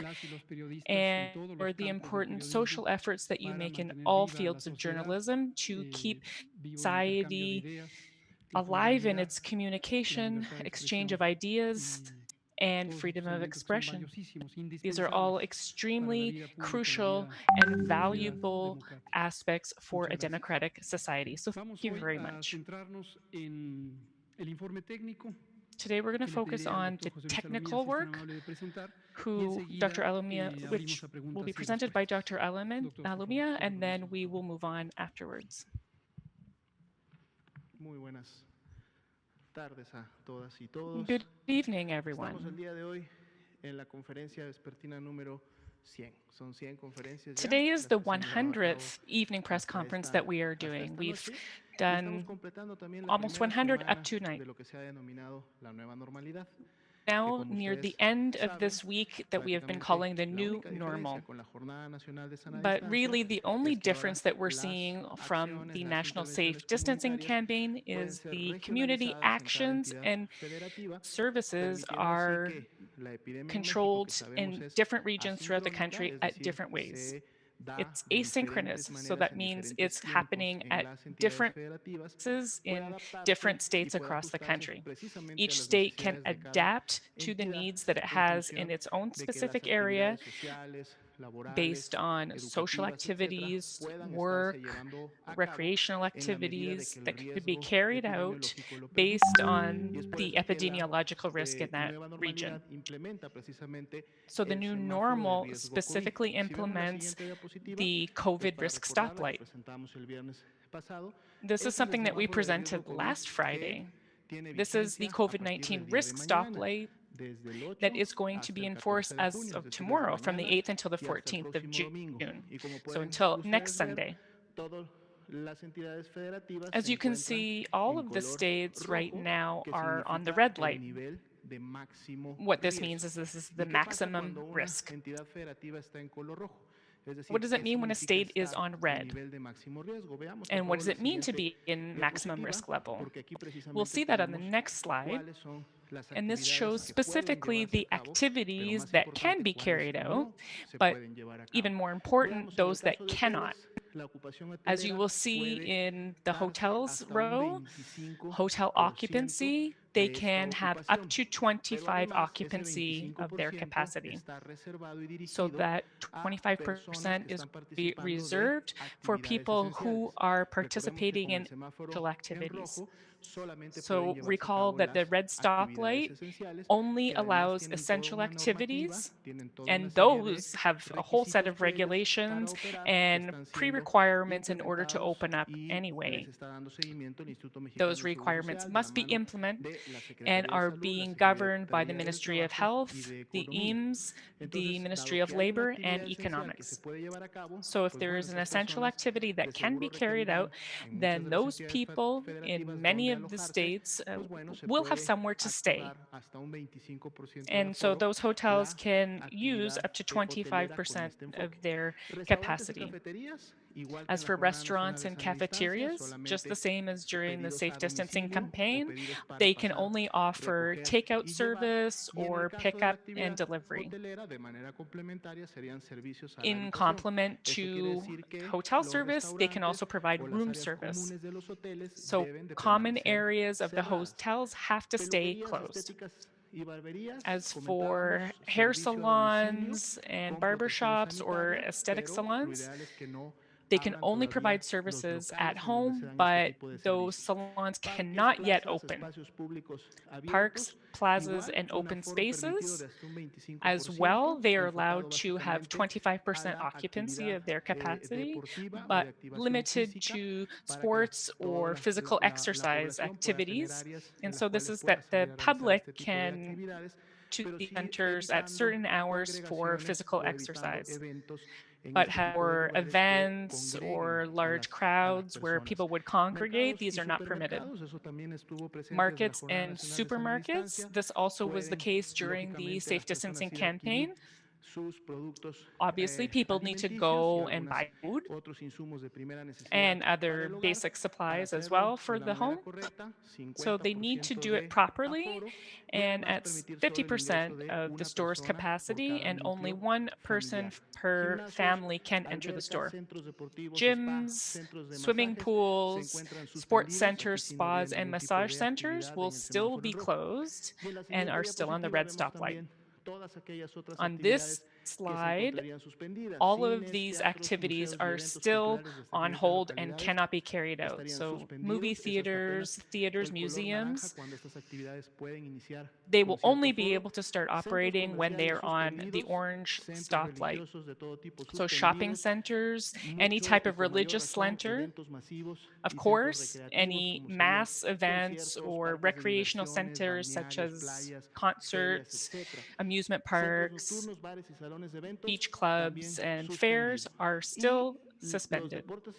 work and for the important social efforts that you make in all fields of journalism to keep society alive in its communication, exchange of ideas, and freedom of expression. These are all extremely crucial and valuable aspects for a democratic society. So thank you very much. Today we're going to focus on the technical work, who Dr. Alumia, which will be presented by Dr. Alumia, and then we will move on afterwards. Muy buenas tardes a todas y todos. Good evening, Estamos el everyone. día de hoy en la conferencia vespertina número 100. Son 100 conferencias ya Today is las the que se han llevado a cabo 100th evening press conference that we are hasta doing. esta We've noche y estamos done completando también la almost primera 100 up semana to tonight. de lo que se ha denominado la nueva normalidad, que Now como near the ustedes end of saben, this week that we have been prácticamente calling the la new única diferencia normal. con la Jornada Nacional de Sana But Distancia really, the only es que ahora difference that we're las seeing from acciones, the las National Safe intervenciones Distancing comunitarias campaign pueden is ser the community regionalizadas en cada actions entidad and federativa, services permitiendo así are que la epidemia en México, que controlled sabemos in es different regions throughout the asincrónica, country es at decir, different ways. se da It's de diferentes asynchronous, so maneras that en means diferentes it's tiempos happening en at las entidades different federativas, places puede in adaptarse different y states puede across the ajustarse country. precisamente a Each las state can necesidades de cada adapt to the entidad needs that it en has in función its own de que las specific area actividades sociales, based laborales, on social educativas, etcétera, activities, puedan estarse work, llevando a cabo recreational en la medida de que activities el that could be riesgo carried out epidemiológico lo based permita. Y es on por the eso que la epidemiological risk in that nueva region. normalidad implementa precisamente So the el new semáforo de normal riesgo COVID. specifically Si vemos la implements siguiente diapositiva, the es COVID para risk recordar la que stoplight. presentamos el viernes pasado. This is Este es el something that we semáforo de riesgo presented COVID last que Friday. tiene This is the vigencia a COVID partir del 19 día de risk mañana, stoplight desde el that 8 is going to hasta be el in force 14 de as junio, es of decir, desde tomorrow, from the mañana 8th until the y hasta el 14th of próximo domingo. June. Y como So pueden until next ustedes ver, Sunday. todas las entidades federativas se As you can encuentran see, all en of the color states right rojo, now que are on the significa red el light. nivel de máximo What this means riesgo. is this is the ¿Y qué pasa cuando maximum una risk. entidad federativa está en color rojo? Es What decir, does it ¿qué mean when a significa state is estar on en red? nivel de máximo riesgo? Veamos por And what favor does la it mean to siguiente be in maximum diapositiva, risk level? porque aquí We'll precisamente see that on the tenemos next slide. cuáles son las And this actividades shows que pueden specifically llevarse a the cabo, pero activities más that can importante, be cuáles carried out, no se but pueden llevar a cabo. even more important, Veamos, en el those that caso de cannot. hoteles, la ocupación As you hotelera will see puede in the darse hotels hasta un row, hotel 25% occupancy, they de esta can have up ocupación, to pero 25 además ese occupancy of their 25% capacity. está reservado y So dirigido that a personas 25% que is están participando de reserved for actividades people who esenciales. are Recordemos que participating con el in semáforo essential en activities. rojo solamente pueden So llevarse a recall cabo that the las red actividades stoplight esenciales, only que además allows tienen toda essential una normativa, activities, tienen toda una and serie de those have a whole set requisitos of previos para regulations operar que and están siendo pre-requirements in order to implementados open up y les anyway. está dando seguimiento el Instituto Mexicano Those del Seguro requirements Social de la must be mano implemented de la and Secretaría de are Salud, la being governed by the Secretaría del Ministry of Trabajo y Health, de the Economía. EAMS, the Entonces, Ministry dado of que hay una Labor, and actividad esencial que se Economics. puede llevar a cabo, So if pues there bueno, is an esas essential personas activity de that can be seguro carried out, requerirán en muchas then de las those entidades people in federativas many donde of the alojarse, states pues bueno, se will have puede somewhere to stay. activar hasta un 25% de And so aforo those hotels la can use actividad up to hotelera con 25% este enfoque. of their Restaurantes y capacity. cafeterías, igual que en As la for Jornada Nacional restaurants de and Sana Distancia, cafeterias, just the solamente same as during the pedidos safe a distancing domicilio o campaign, pedidos para they can pasar, only offer recoger takeout y llevar. service Y en el or caso de la pickup and actividad delivery. hotelera, de manera complementaria, serían servicios a la In habitación. complement Esto quiere to decir que hotel los service, they can also restaurantes provide o las room áreas service. comunes de los hoteles So deben de common permanecer areas of the cerradas. hotels have to stay Peluquerías, closed. estéticas y barberías, As for comentábamos hair servicio a domicilio salons and con protección barbershops or sanitaria, aesthetic pero lo salons, ideal es que no they can abran only todavía provide los services at locales en donde se home, dan este but tipo de those servicios. salons Parques, cannot yet plazas, open. espacios públicos Parks, abiertos, plazas, igual and un open aforo permitido de spaces, hasta un as well, 25%, they are enfocado allowed to have básicamente a 25% la occupancy actividad of their capacity, deportiva o de but activación limited física to para que sports toda or physical la exercise población pueda tener activities. áreas en And las so this cuales is pueda that salir the a realizar public este tipo de can actividades, to pero the sí centers at evitando certain hours for congregaciones physical o evitando exercise. eventos en But este tipo de for lugares que events congreguen or large a las crowds where personas. people would congregate, Mercados these y are not permitted. supermercados, eso también estuvo presente desde la Markets Jornada and Nacional de Sana supermarkets, Distancia, this also was the pueden case during the lógicamente safe las personas distancing ir a adquirir campaign. sus productos Obviously, people need to alimenticios y go and algunos buy food otros insumos de primera necesidad and para other el hogar. basic Para supplies as hacerlo well de for la the manera home. correcta, So they need to 50% do it de properly aforo y and además at permitir solo el ingreso 50% de of the una store's persona por capacity, cada and only núcleo one person familiar. per Gimnasios, family can enter the albercas, store. centros deportivos, spa, Gyms, centros de swimming masajes se pools, encuentran sports suspendidos. Aquí centers, sí no habría spas, and ningún tipo massage de centers actividad will en el still semáforo be en rojo. closed Y en la and siguiente are still on the diapositiva red vemos stoplight. también todas aquellas otras On this actividades que se slide, encontrarían suspendidas. all of Cines, these teatros, activities museos y are eventos still culturales de on 70 hold and localidades cannot be carried out. estarían So, movie suspendidos. Es hasta theaters, apenas theaters, el color naranja museums, cuando estas actividades pueden iniciar they con will cierto only be aforo. able to start Centros operating when they comerciales are on the suspendidos, orange centros stoplight. religiosos de todo tipo So, shopping suspendidos, centers, any mucho type y of con mayor religious razón center, eventos masivos of y centros course, recreativos any como serían mass events conciertos, or parques de recreational diversiones, centers such balnearios, as playas, ferias, concerts, etcétera. amusement Centros parks, nocturnos, bares y salones de eventos beach clubs, también and fairs suspendidos. are Y still los suspended, deportes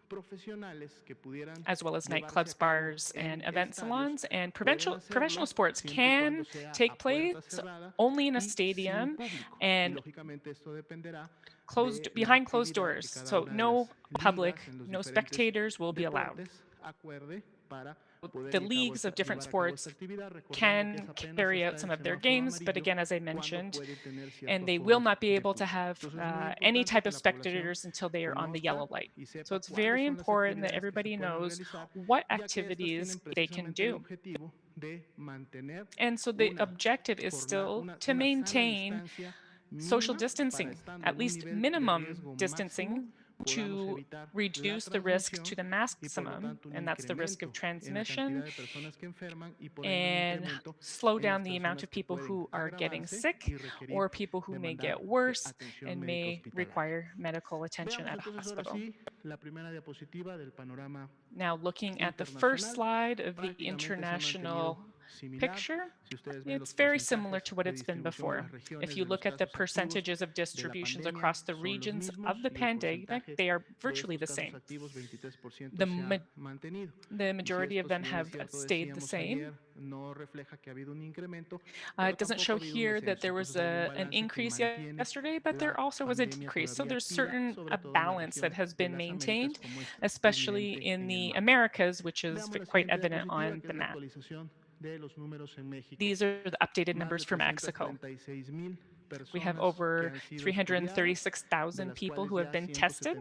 profesionales que pudieran as well as llevarse a nightclubs, cabo bars, and en event estadios salons. And pueden professional hacerlo sports siempre y cuando can sea take a puerta place cerrada only in a y sin stadium público. Y and lógicamente esto dependerá closed de la behind closed actividad que doors. cada So una de no las public, ligas en los no diferentes spectators will be allowed. deportes acuerde para poder The leagues of different llevar a cabo esta sports actividad, recordando que es can apenas carry out hasta some el of their semáforo games, but amarillo again, as I cuando mentioned, pueden tener cierto and they will aforo not be de able to público. have Entonces es muy any importante type que of la población spectators until they are on the conozca yellow light. y So sepa it's cuáles very son las important that actividades que se everybody pueden knows realizar, what ya que estas activities tienen they can precisamente el do. objetivo de mantener And so the una, objective is still to una sana maintain distancia social mínima para distancing, estando at en un least nivel de minimum riesgo máximo distancing podamos to evitar la reduce the risk to transmisión the y por lo maximum, tanto un and that's the risk of incremento en la transmission, cantidad de personas que enferman y por ende un and incremento slow en down las the amount personas of que people pueden who are getting agravarse sick y requerir or people who may demandar get de worse atención and médica may hospitalaria. require medical attention Veamos at a entonces ahora hospital. sí la primera diapositiva del panorama Now, looking at the first internacional. slide of the Prácticamente se ha mantenido international similar. picture, Si ustedes ven los it's very similar porcentajes to what de it's been distribución de before. las If regiones you de los look at the casos activos percentages of de la distributions pandemia across the son los regions of mismos the y el pandemic, porcentaje they are de virtually estos the casos same. activos, 23%, The, se ma- ha mantenido. the Y si majority of esto, si them bien es have cierto, stayed the decíamos same. ayer, no refleja que ha habido un incremento, It pero doesn't tampoco show ha habido un here that descenso. there was Entonces hay un an balance que increase mantiene yesterday, but la there also was a pandemia decrease. So todavía there's activa, a sobre todo en la balance that región has de been las Américas, maintained, como es especially evidente in en el the mapa. Americas, which is Veamos la quite siguiente evident diapositiva, on que the es la map. actualización de los números en México. These are the updated Más numbers de for Mexico. 336,000 We have personas que over han sido estudiadas, de 336,000 las people cuales who have ya been tested.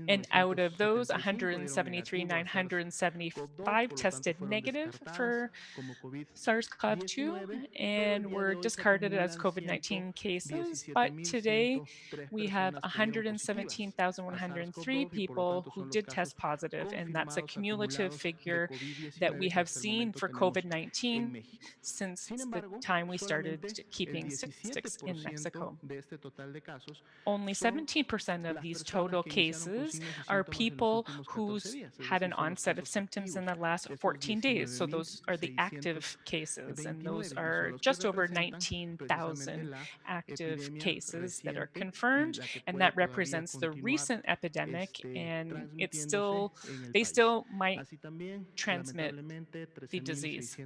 And out of those, 173,975 dieron negativo a SARS-CoV-2, 173,975 por lo tanto tested fueron negative descartadas for como SARS-CoV-2 COVID-19, pero el and día de were hoy se discarded as acumulan COVID 19 cases. But today, 117,103 we have personas que dieron positivas a 117,103 SARS-CoV-2 y por lo people tanto who son los did test casos positive. And that's a confirmados cumulative acumulados de figure that we COVID-19 que have hasta el seen momento for tenemos COVID en 19 México. since Sin the embargo, time we started solamente el keeping statistics in 17% Mexico. de este total de casos Only son 17% of las these personas total que iniciaron con cases signos y are síntomas en los people últimos 14 who's días, es had decir, an son los onset of casos symptoms in activos. the last Estos 14 days. So those are the active cases, and those 19,629 y son are los que just over representan precisamente 19,000 la active epidemia cases that are reciente y confirmed, la que and puede that todavía represents the continuar recent epidemic, and it's transmitiéndose still, en el they país. still might Así también, transmit lamentablemente, the disease.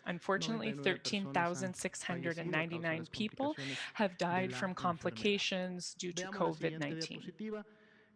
Unfortunately, 13,699 personas han fallecido a causa de 13,699 las people complicaciones have de died la from enfermedad. complications due to Veamos la COVID siguiente 19. diapositiva,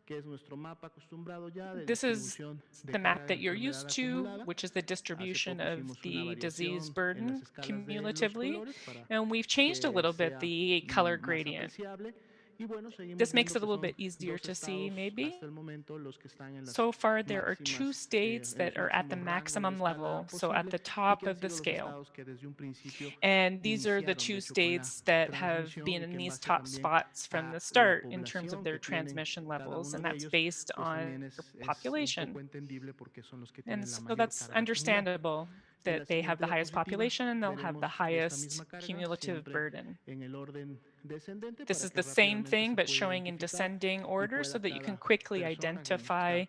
que es nuestro mapa acostumbrado ya de This is distribución de the carga map de that you're enfermedad used to, acumulada. which is the Hace distribution poco of hicimos una the disease variación en las burden escalas de los cumulatively, colores para and we've changed a que little bit sea the color más gradient. apreciable. Y bueno, seguimos This makes viendo it a que little son bit easier dos to see, estados hasta maybe. el momento los que están So far, there are two states en los that are at the máximos rangos de maximum escala level, so at posible the y top que han of the sido los scale. estados que desde un principio And these are the iniciaron, de two hecho, con la states that have transmisión been y que in en these base top también spots from a the la start in terms of población their que tienen transmission cada levels, uno and de that's ellos, based pues on también their es un poco population. entendible porque son los que And tienen la so mayor that's carga acumulada. understandable En la that they have siguiente the highest diapositiva population and they'll have the veremos esta highest misma carga, cumulative siempre burden. en el orden descendente This para is que the same rápidamente thing, se but pueda showing in identificar descending y order so pueda that you can cada quickly persona que nos está identify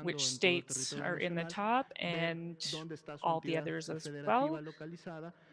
which escuchando en todo el states territorio are in the nacional top ver and dónde está su all the entidad others as federativa well. localizada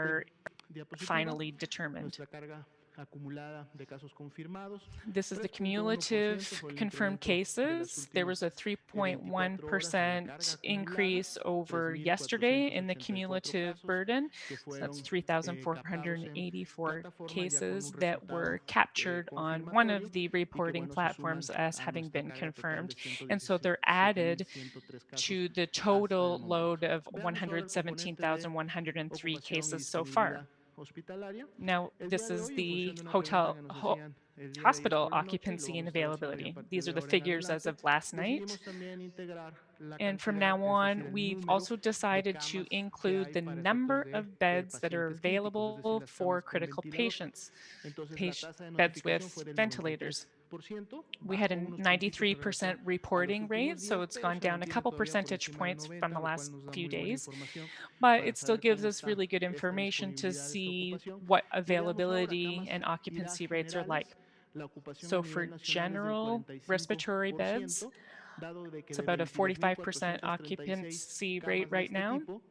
are diapositiva, finally determined. nuestra carga acumulada de casos confirmados. This is the 3.1% cumulative fue el confirmed incremento de las cases. There was últimas a 24 horas en la carga 3.1% acumulada, increase over yesterday in the 3.484 cumulative casos burden. que So that's fueron captados en 3,484 plataforma ya con un cases that resultado were captured on one confirmatorio of the y que reporting bueno, se suman platforms as a having nuestra been carga total de confirmed. And so they're 117.103 added casos to the hasta el total momento. load of Veamos ahora el componente de 117,103 ocupación y cases so far. disponibilidad hospitalaria. Now, El día this de is hoy, en función the de una pregunta que nos hacían el día de ayer hospital por la noche, y lo occupancy and vamos a ver hoy a availability. partir These are de the ahora en figures as adelante, of last night. decidimos también integrar la And from cantidad, now es decir, on, el we've número also de decided to camas que include hay the para efectos number de of beds that are pacientes críticos, es decir, available las for camas con critical ventilador. patients, Entonces, la tasa de beds notificación with fue del ventilators. 93%, We had bajó a unos puntitos en relación 93% a los reporting rate, últimos so días, it's pero gone se down a mantiene couple todavía por percentage encima del points from 90, the lo cual last nos da few muy buena days. información But para it still saber gives cómo us está really good esta information to disponibilidad, esta see ocupación. what Y veamos ahora availability camas and IRAG occupancy rates are like. generales. La ocupación a So for nivel nacional es del general respiratory beds, 45%, dado de que it's de about a 45% 22.436 occupancy rate camas de right este now. tipo,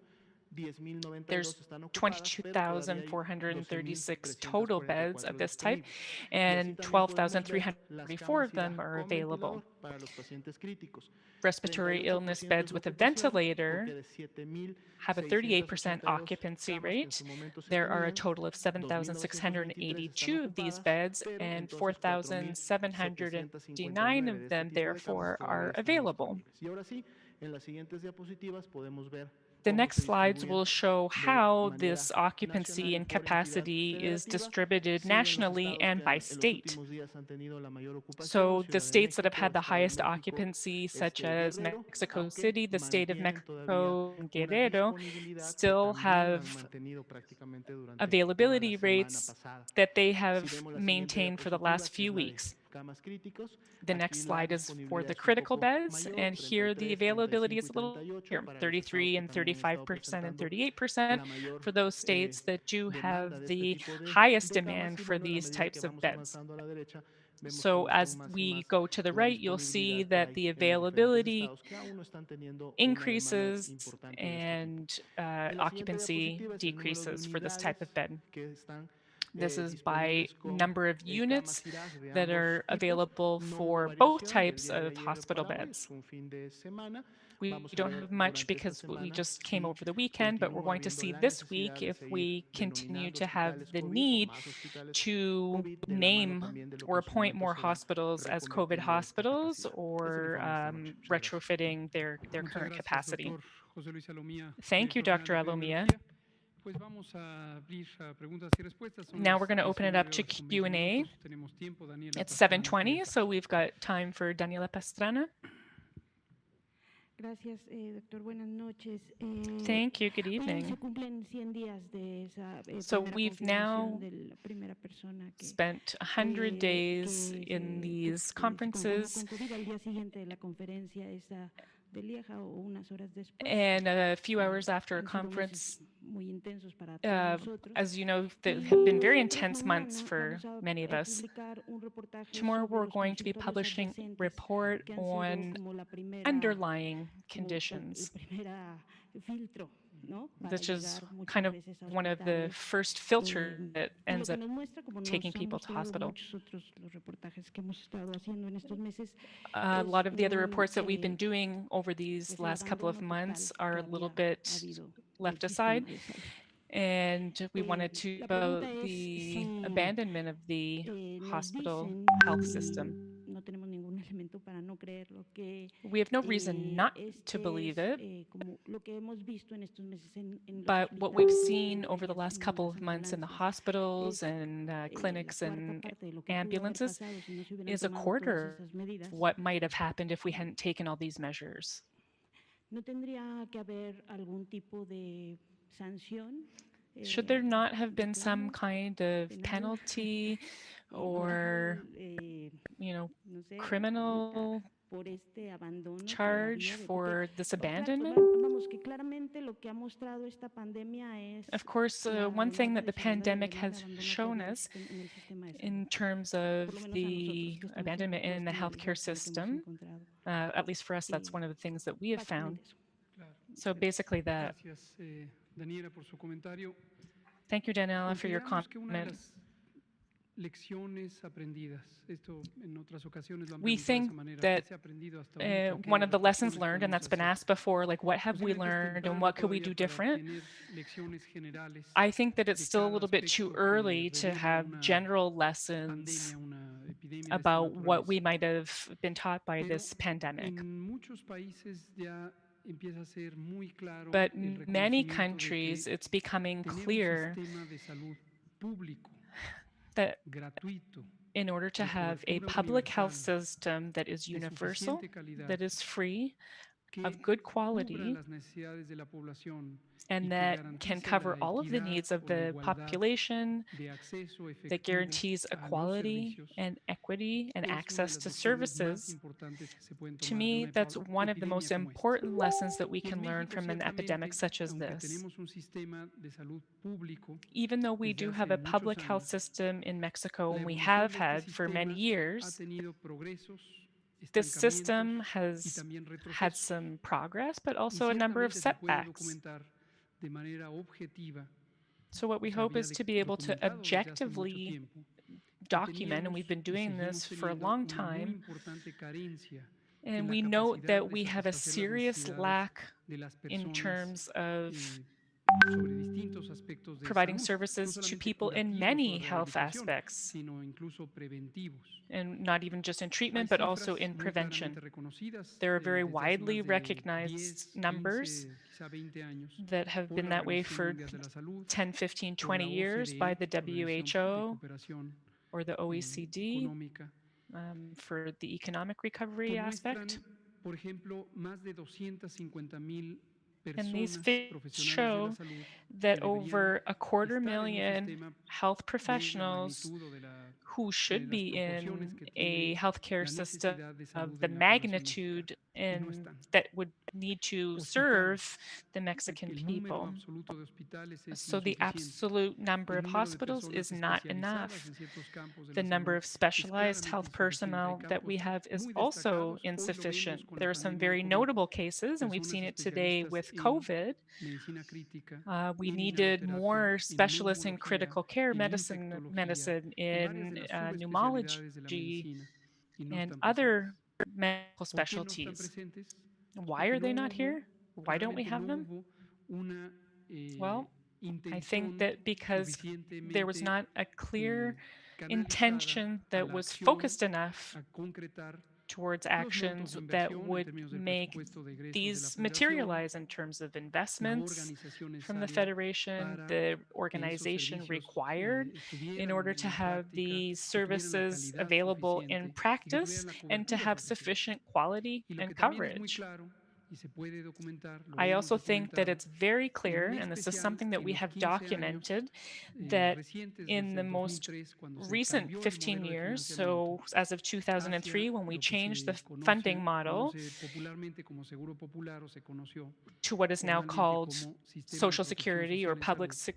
10.092 There's están ocupadas, pero todavía hay 22,436 total beds of 12.344 this type, disponibles. Y así and también podemos ver las 12,344 camas of them IRAG are con available. ventilador para los pacientes críticos. Respiratory illness 38% es beds la with a ocupación, porque ventilator de have a 38% 7.682 occupancy camas que en rate. su momento se There are a tenían, total of 2.923 están 7,682 of these ocupadas, beds, pero and entonces 4,759 4.759 de of este them, tipo de camas therefore, todavía are están available. disponibles. Y ahora sí, en las siguientes diapositivas podemos ver The cómo next se slides distribuyen will show de how manera this occupancy nacional and por entidad capacity is federativa. distributed Siguen los nationally estados and que by en los state. últimos días han tenido la mayor ocupación: So the Ciudad de states that have México, had the Estado de highest México, occupancy, such as Guerrero, Mexico aunque City, the state of mantienen todavía Mexico, and una Guerrero, disponibilidad que still también han have mantenido prácticamente durante toda la availability semana rates pasada. that they Si have vemos la siguiente maintained for the diapositiva, last que es few la de weeks. camas críticos, The next aquí la slide is for disponibilidad the es un critical poco beds, mayor: and here the 33, availability 35 is y a little 38 here, para los estados 33 que and también han estado 35% and presentando 38% la mayor for those states that do demanda have de este the tipo highest de camas. demand Y for bueno, en la these medida que types of vamos beds. avanzando a la derecha, vemos So cómo son as más y we más go to the la right, you'll see disponibilidad que that hay the en los diferentes availability estados que aún no están teniendo una demanda increases importante de este tipo. and En la siguiente occupancy diapositiva es el número de decreases for this type of unidades bed. que están This is by disponibles con number of units camas IRAG de that ambos are tipos. available No hubo for both variación del types día de of ayer hospital para hoy, beds. es un fin de semana. We Vamos a don't ver have much durante esta because we semana just came si over the weekend, but we're continúa going to habiendo see la this week necesidad de if seguir we continue denominando to have hospitales the COVID o need más hospitales to COVID, de la mano name también de lo que or en su appoint momento more se va hospitals as COVID reconvirtiendo esta hospitals capacidad. Es el or informe de esta noche. Muchas gracias. retrofitting their Muchas current gracias, capacity. doctor José Luis Salomía, Thank you, director general Dr. de Alomia. epidemiología. Pues vamos a abrir a preguntas y respuestas. Son Now we're las going to open it up 19 to horas con 20 Q&A. minutos. Tenemos tiempo. Daniela It's Pastrana quiere 7:20, so empezar. we've got time for Daniela Pastrana. Gracias, doctor. Buenas noches. Thank you. Good Hoy se evening. cumplen 100 días de esa So primera we've confirmación now de la primera persona spent 100 days que in these se conformó conferences, con COVID. Al día siguiente de la conferencia esa de Lieja o unas horas después. and a few hours after a Han sido conference. meses muy intensos para todos nosotros. As you know, there Y have been very nosotros intense months mañana for vamos a many of us. publicar un reportaje Tomorrow sobre we're los going to be consultorios publishing a adyacentes report que han sido on como la primera underlying como el conditions. primera filtro, ¿no? Para That's just llegar muchas kind of veces a one of the hospitales. first filters that Y lo ends que up nos muestra, como taking nos han people to mostrado hospital. muchos otros los reportajes que hemos estado haciendo en estos meses, A es lot of the other reports that we've been doing over these el last couple of abandono months total are a que little había bit habido left del sistema aside, de salud. and we wanted to La about pregunta es the si abandonment of the nos hospital dicen, health system. no tenemos ningún elemento para no creerlo, que We have no reason not to believe es it, como lo que hemos visto en estos meses en los but what we've hospitales, seen over the last enfermerías y couple las of months in the ambulancias, hospitals es and la clinics cuarta and parte de lo que pudo haber ambulances pasado si no se hubieran is a tomado todas quarter esas medidas. of what might have happened if we hadn't taken all these measures. ¿No tendría que haber algún tipo de sanción? Should there not have de been some tomo kind of penal? penalty or, no sé, criminal por este abandono charge todavía de, for this claro, abandonment? vamos, que claramente lo que ha mostrado esta pandemia es Of course, la one thing enorme that the desigualdad y el pandemic enorme has abandono que shown había us en el sistema de salud. in terms Por of lo menos a nosotros the que estamos abandonment in the involucrados en el healthcare lugar que hemos system, encontrado. at least for us, that's one of the things that we have found. Básicamente eso. Claro. So basically that. Gracias, Daniela, por su comentario. Thank you, Daniela, for your Consideramos que una de comment. lecciones aprendidas. Esto en otras ocasiones lo han We preguntado de esa think manera. ¿Qué that se ha aprendido hasta ahorita o one qué of the lessons reflexiones learned, and podemos that's been hacer? asked before, like, what have we Considera que es learned and temprano what could we do todavía para different? tener lecciones generales I think that it's de still a cada little bit too aspecto que early to revela have una general lessons pandemia, una epidemia de esta about what we naturaleza. might have been taught by Pero this pandemic. en muchos países ya empieza a ser muy claro But el many reconocimiento de countries, que it's becoming tener un clear sistema de salud público, that gratuito, in order to de have a cobertura public health universal, system that is de universal, suficiente calidad, that is free, of que good cubra quality, las necesidades de la población y and que that can garantice la cover all of the equidad needs of o la the igualdad population, de acceso that efectivo guarantees a los equality servicios, and equity and es una de access las to lecciones más services. importantes que se pueden To tomar de me, una that's one of the most epidemia como esta. important lessons that we Y en can learn México, from an epidemic ciertamente, such as aunque this. tenemos un sistema de salud público Even though we desde do have hace a muchos public health años, system in Mexico, la and we evolución have de este had for many sistema ha years, tenido progresos, this estancamientos system y has también had retrocesos. some progress, but Y also a number of ciertamente se puede setbacks. documentar de manera objetiva, So, what we se hope había is to be able to documentado desde hace mucho objectively tiempo, que document, and we've teníamos been y doing this seguimos for a teniendo long una muy time, importante carencia en and la we note capacidad that de we have a satisfacer las serious necesidades lack de las in personas terms of sobre distintos aspectos de providing salud, no services to solamente people in curativos o de many health rehabilitación, aspects, sino incluso preventivos. and not even just in Hay treatment, but also cifras in muy claramente prevention. reconocidas There are very desde hace widely más de recognized 10, numbers 15, quizá 20 años that have por been la that way Organización for Mundial de la Salud, 10, 15, por 20 la years by OCDE, the Organización de WHO Cooperación or the OECD Económica, for the economic recovery pues aspect. muestran, por ejemplo, más de 250,000 And these personas figures profesionales de la show salud that que deberían over a quarter estar en un million sistema health de la professionals magnitud o who de should las be proporciones in que a tiene healthcare la system necesidad de of salud the en la población mexicana magnitude y no in están. that would need to serve Hospitales. the Mexican El número people. absoluto de hospitales es So the insuficiente. absolute number El of número de hospitals personas is not especializadas enough. en ciertos campos de The la number salud of es specialized claramente health insuficiente. Hay personnel that we campos have is muy also destacados. Hoy lo vemos insufficient. con la There are some pandemia de very COVID. notable cases, and we've Personas seen it today especialistas with en COVID. medicina crítica, We en needed inhaloterapia, more en specialists in neumología, critical care en medicine, infectología, en varias de in las subespecialidades de la pneumology, medicina y no and están other presentes. medical ¿Por qué no están specialties. presentes? Pues Why porque are no they not hubo, here? Why don't we claramente no have them? hubo una Well, I think intención that because there was suficientemente not a clear canalizada intention a that la was acción, focused enough a concretar towards los montos actions de that inversión en would términos del make presupuesto de egresos de la these federación, materialize in terms of la investments organización from the necesaria Federation, para the que esos organization servicios required in order estuvieran to en la have práctica, these que tuvieran la services calidad available in suficiente y que practice tuvieran la and to cobertura have suficiente. sufficient quality Y lo and que también es muy coverage. claro y se puede documentar, lo I hemos also think that documentado, it's very y clear, en and this is especial something that en we los have 15 años documented, that recientes in desde the el most 2003, cuando se recent cambió el 15 modelo de years, financiamiento so as of hacia 2003, when we lo que changed the se funding model conoce popularmente como Seguro Popular o se conoció to what is now formalmente called como Sistema de Social Protección Security or Social en public Salud.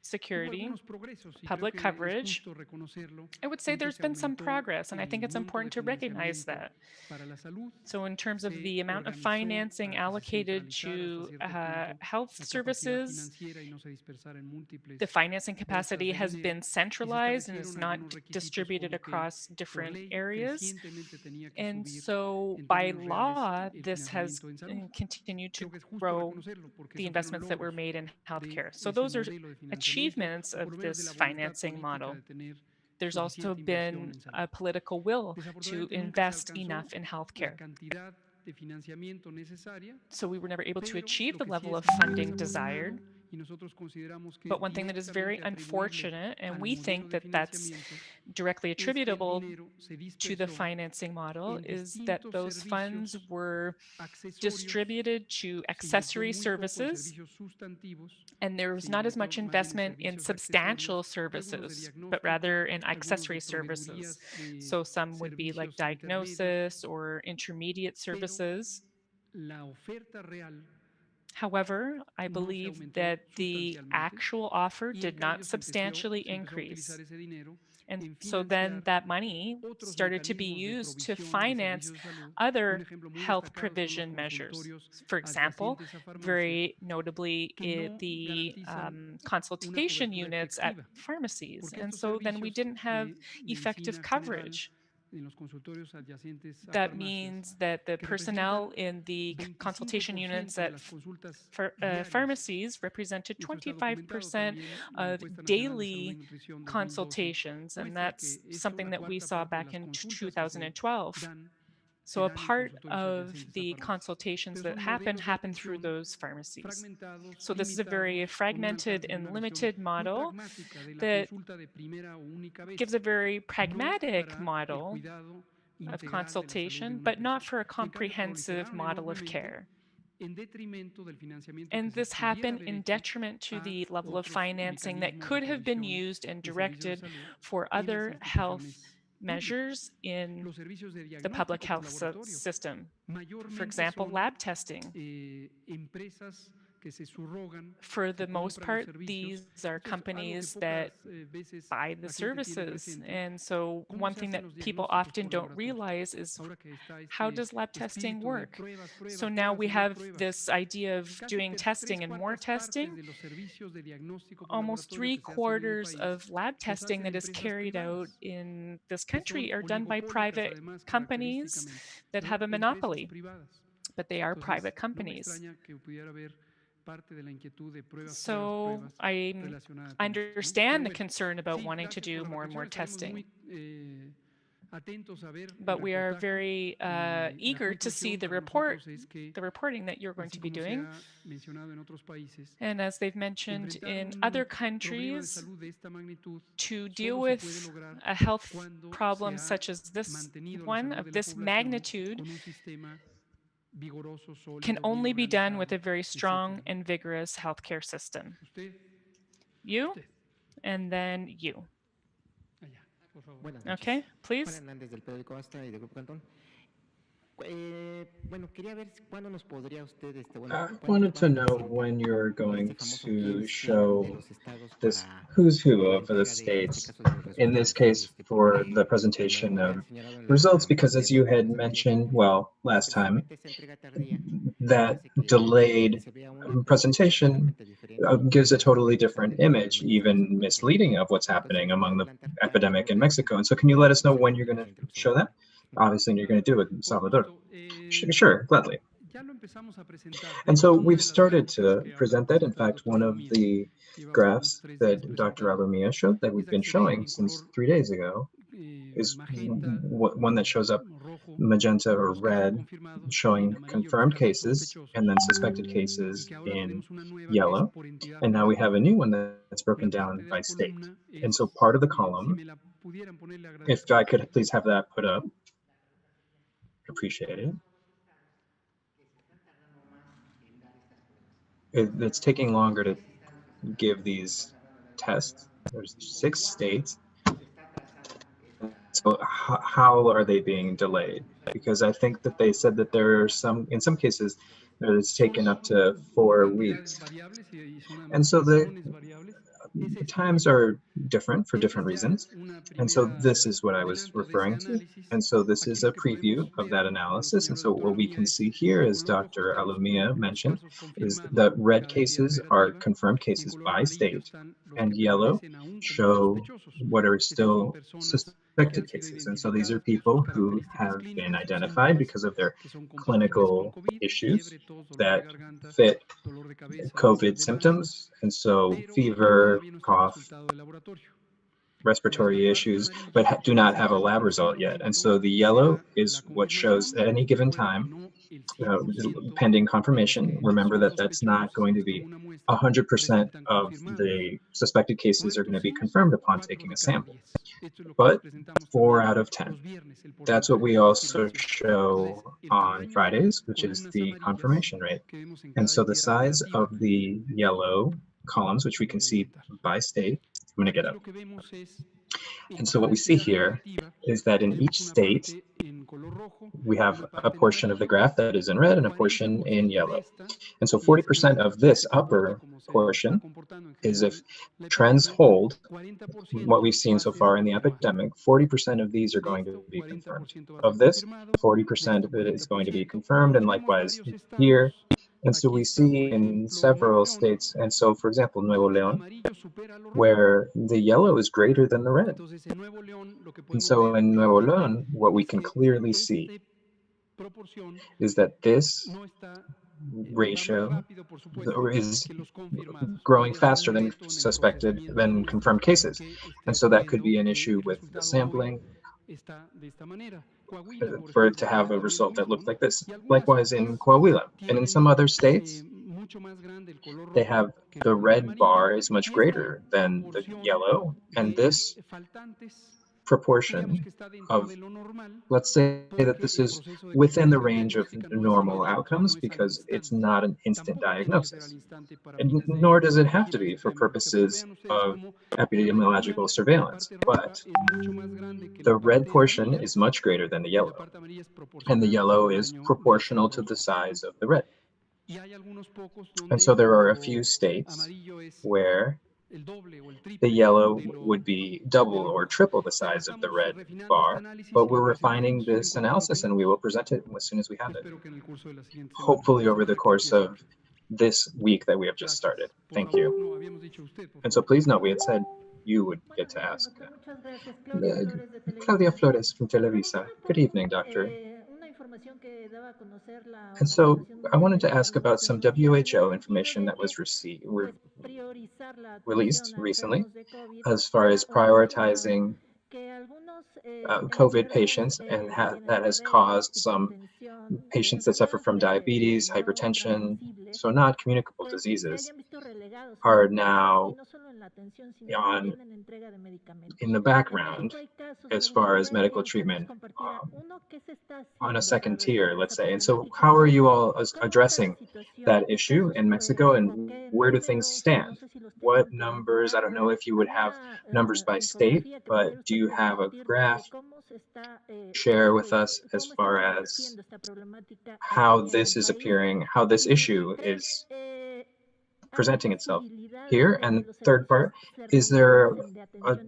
Hubo security, algunos progresos y creo public que es coverage, justo reconocerlo I would say en que there's se been some aumentó progress, and I think el it's monto de important to recognize financiamiento that. para la salud, So, in terms of se the amount of organizó financing para que se allocated centralizara hasta to cierto punto health la capacidad services, financiera y no se dispersara en the múltiples financing bolsas capacity de has dinero been y se centralized and is establecieron not algunos requisitos distributed como que across por different ley areas. crecientemente tenía que And subir so, en by términos reales law, el this has financiamiento en salud. continued to Creo que es justo grow reconocerlo porque the esos fueron investments that were logros made in de healthcare. So, ese those are modelo de financiamiento achievements o por of lo menos de this la voluntad financing política model. de tener There's also suficiente inversión been en salud. a political will to Desafortunadamente nunca se invest alcanzó enough in la healthcare. cantidad de financiamiento necesaria, So we were never able to pero achieve lo the que sí level es of muy funding desafortunado desired. y nosotros consideramos que But es one thing that is very directamente atribuible unfortunate, and al we modelo think de that that's financiamiento, directly es que el attributable dinero se to the dispersó financing model, en is that distintos those funds servicios were accesorios, distributed to se invirtió accessory muy poco en services, servicios sustantivos, and there se was not as invirtió much más bien en investment in servicios substantial accesorios, algunos de services, but diagnóstico, rather in algunos de accessory services. proveedurías de So some would be like servicios intermedios, diagnosis or intermediate pero services. la oferta real However, I no se believe aumentó that the sustancialmente actual offer y en did not cambio substantially se empezó a utilizar increase. ese dinero And en so then financiar that money otros started to be mecanismos de used to provisión de finance servicios de salud. Un other ejemplo muy health destacado son los provision measures. consultorios For example, adyacentes a farmacias very notably, que no the garantizan una consultation cobertura units at efectiva, pharmacies. porque And estos so then we servicios didn't have de effective medicina general coverage. en los consultorios adyacentes a That farmacias, means that the que personnel representan in the consultation units 25% de at las consultas diarias. pharmacies represented Y esto está documentado 25% también en la of encuesta nacional de salud y daily nutrición 2012, consultations, and muestra that's que esto, something la that we cuarta saw parte de back las in consultas que 2012. se So a dan en part consultorios of adyacentes a the farmacias. consultations Pero that son modelos de happen through atención those pharmacies. fragmentados, So this is a very limitados, con un fragmented alcance y and una visión limited muy model pragmática de la that consulta de primera o única vez, gives a very no pragmatic para el model cuidado of integral de la salud de consultation, una but not persona. for a Y en cambio comprehensive proliferaron model of enormemente care. en detrimento del financiamiento que And se this pudiera happened haber in hecho detriment to a the level of otros financing that mecanismos de could have been provisión used and de servicios de directed salud for en las other health instituciones públicas. measures in Los servicios de the public diagnóstico por health laboratorio system. For mayormente example, son lab testing. empresas que se subrogan, For the que most compran los part, servicios. these are Esto es algo que companies pocas that veces buy the la gente tiene services. presente. And so ¿Cómo one se thing hacen that los people diagnósticos often por don't laboratorio? realize is Ahora que está how este does lab testing espíritu de work? pruebas, So pruebas, now pruebas we y más have pruebas, this idea of casi doing tres testing and more cuartas partes testing. de los servicios de diagnóstico por Almost laboratorio three que se hacen en el quarters país of lab los testing hacen that is empresas carried out privadas, in this que son country are done by oligopólicas private además companies característicamente, that pero have a empresas monopoly, privadas. but they are Entonces, private no me companies. extraña que pudiera haber parte de la inquietud de pruebas, pruebas, So pruebas I relacionada con esto, ¿no? Pero understand the bueno, concern about sí, wanting to gracias por do la more and reflexión. more Estaremos muy testing. atentos a ver el But we are reportaje very y la eager to see conclusión para nosotros es que, the reporting that you're going así to be como se doing. ha mencionado en otros países, And as they've mentioned enfrentar in un other problema de countries, salud de esta magnitud to deal solo se puede with lograr a health cuando se problem ha such as this mantenido la one salud of de la this población magnitude con un sistema vigoroso, can sólido, bien only be done with organizado, a very strong etcétera. and vigorous healthcare system. Usted, You, usted, and then you. allá, por favor. Buenas noches. Okay, Juan please. Hernández del periódico Asta y del Grupo Cantón. Bueno, quería ver cuándo nos podría usted, I cuándo nos wanted va a to know presentar when you're este going famoso to cleansing de show los estados this para who's who la of the entrega de, en este states, caso, de los in this resultados. case for the Porque, presentation como of había señalado en results, la because as you had presentación anterior, mentioned, well, last time, precisamente esa entrega tardía that hace que delayed se vea una perspectiva presentation totalmente diferente gives a de lo totally que está different teniendo la image, administración even mexicana. misleading of what's Entonces, happening ¿me puede among the adelantar cuándo epidemic in podría Mexico. And so can you let us know when presentarlo you're al going to presidente López show that? Obrador? Obviously, you're going to do it in Con Salvador. gusto. Sure, gladly. Ya lo empezamos a presentar. De And hecho, so es una we've de las started gráficas to que ahora present that. In presenta el fact, doctor one of Alomía. the Lleva como unos graphs 3 días that Dr. presentando. Alomia showed that we've Es la been que se ve showing en since color 3 days ago is magenta, one that shows up rojo, magenta or los casos red, confirmados, y en showing amarillo los confirmed casos cases, and sospechosos. then suspected Y cases que ahora in tenemos una nueva que es yellow. por entidad And now we have a federal. new one that's broken La parte down de by la state. columna And es, so part of the si column, me la pudieran poner, le if agradezco. I could please have that put up, appreciate it. It's taking longer to give these tests. There's 6 states. So how are they being delayed? Because I think that they said that there are in some cases, that it's taken Son up to 4 cantidades weeks. variables y son And además so the fracciones variables. Es esto. times are different for Esta different es ya reasons. una And so primera this is what I was adelanto de ese referring to. análisis. And so this Aquí is lo a que podemos preview of ver, that como lo analysis. And señaló el so doctor what we Alomía, can es see here, en as color rojo Dr. están Alumia los mentioned, casos is confirmados that en red cada entidad cases are federativa confirmed y en cases color by amarillo state, están los and que yellow permanecen aún como show sospechosos. what are Estas son still personas que han suspected sido cases. And so these are identificadas por sus people who características have been clínicas, sus identified síntomas, because of their que son compatibles con clinical COVID, issues fiebre, tos, dolor de that garganta, fit dolor de cabeza y COVID demás, symptoms. And so pero fever, todavía no está el cough, resultado de laboratorio. En esta respiratory parte issues, but amarilla do not es have a en lab result yet. And funcionamiento, so the o yellow sea, la is what shows confirmación. at any given Recuerde que time, no el uh, 100% pending de los confirmation. que Remember son that that's sospechosos not going que to se be tomó una muestra 100% resultan of confirmados. the suspected cases are going ¿Cuántos to be sí? confirmed upon 4 taking de a cada sample, 10. Esto es lo que les but presentamos 4 también out of 10. los viernes, el That's what porcentaje we de also confirmación. Entonces, show el on tamaño de las Fridays, which is columnas the amarillas confirmation rate. que vemos en And cada so the entidad size federativa, of the yellow columns, which we voy can a see adelantar. by state, I'm going to get Aquí up, lo que vemos es And so what we see here is that in each state, we have a portion of the graph that is in red and a portion in yellow. And so 40% of this upper portion is if trends hold what we've seen so far in the epidemic, 40% of these are going to be confirmed. Of this, 40% of it is going to be confirmed, and likewise here. And so we see in several states, and so for example, Nuevo León, where the yellow is greater than the red. And so in Nuevo León, what we can clearly see is that this ratio is growing faster than confirmed cases. And so that could be an issue with the sampling for it to have a result that looked like this. Likewise in Coahuila and in some other states, they have the red bar is much greater than the yellow, and this proportion of, let's say that this is within the range of normal outcomes because it's not an instant diagnosis, and nor does it have to be for purposes of epidemiological surveillance, but the red portion is much greater than the yellow, and the yellow is proportional to the size of the red. And so there are a few states where the yellow would be double or triple the size of the red bar, but we're refining this analysis and we will present it as soon as we have it, hopefully over the course of this week that we have just started. Thank you. And so please note, we had said you would get to ask. Claudia Flores from Televisa. Good evening, doctor. And so I wanted to ask about some WHO information that was released recently as far as prioritizing COVID patients, and that has caused some patients that suffer from diabetes, hypertension, so not communicable diseases, are now in the background as far as medical treatment on a second tier, let's say. And so how are you all addressing that issue in Mexico, and where do things stand? What numbers? I don't know if you would have numbers by state, but do you have a graph share with us as far as how this is appearing, how this issue is presenting itself here? And third part, is there a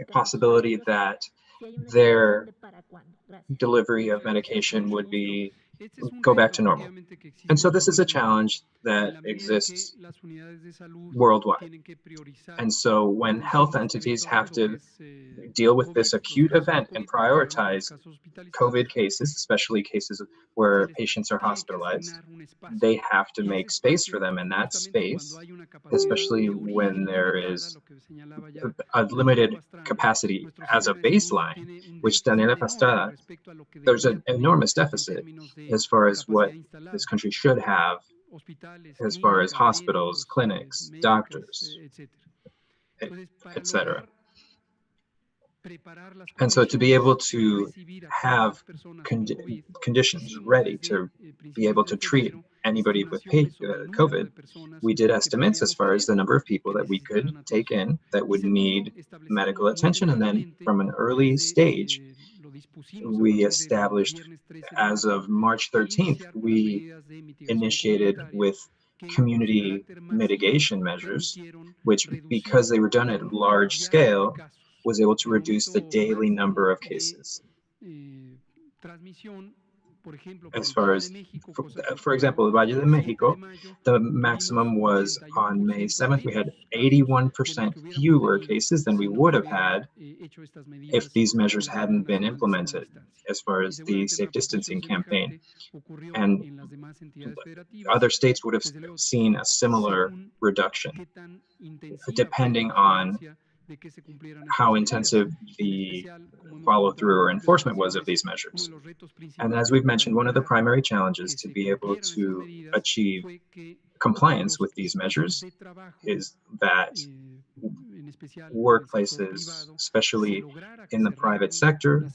possibility that their delivery of medication would go back to normal? And so this is a challenge that exists worldwide. And so when health entities have to deal with this acute event and prioritize COVID cases, especially cases where patients are hospitalized, they have to make space for them. And that space, especially when there is a limited capacity as a baseline, which Daniela Pastrana, there's an enormous deficit as far as what this country should have as far as hospitals, clinics, doctors, etc. And so to be able to have conditions ready to be able to treat anybody with COVID, we did estimates as far as the number of people that we could take in that would need medical attention. And then from an early stage, we established, as of March 13th, we initiated with community mitigation measures, which, because they were done at large scale, was able to reduce the daily number of cases. As far as, for example, Valle de Mexico, the maximum was on May 7th. We had 81% fewer cases than we would have had if these measures hadn't been implemented as far as the safe distancing campaign. And other states would have seen a similar reduction, depending on how intensive the follow-through or enforcement was of these measures. And as we've mentioned, one of the primary challenges to be able to achieve compliance with these measures is that workplaces, especially in the private sector,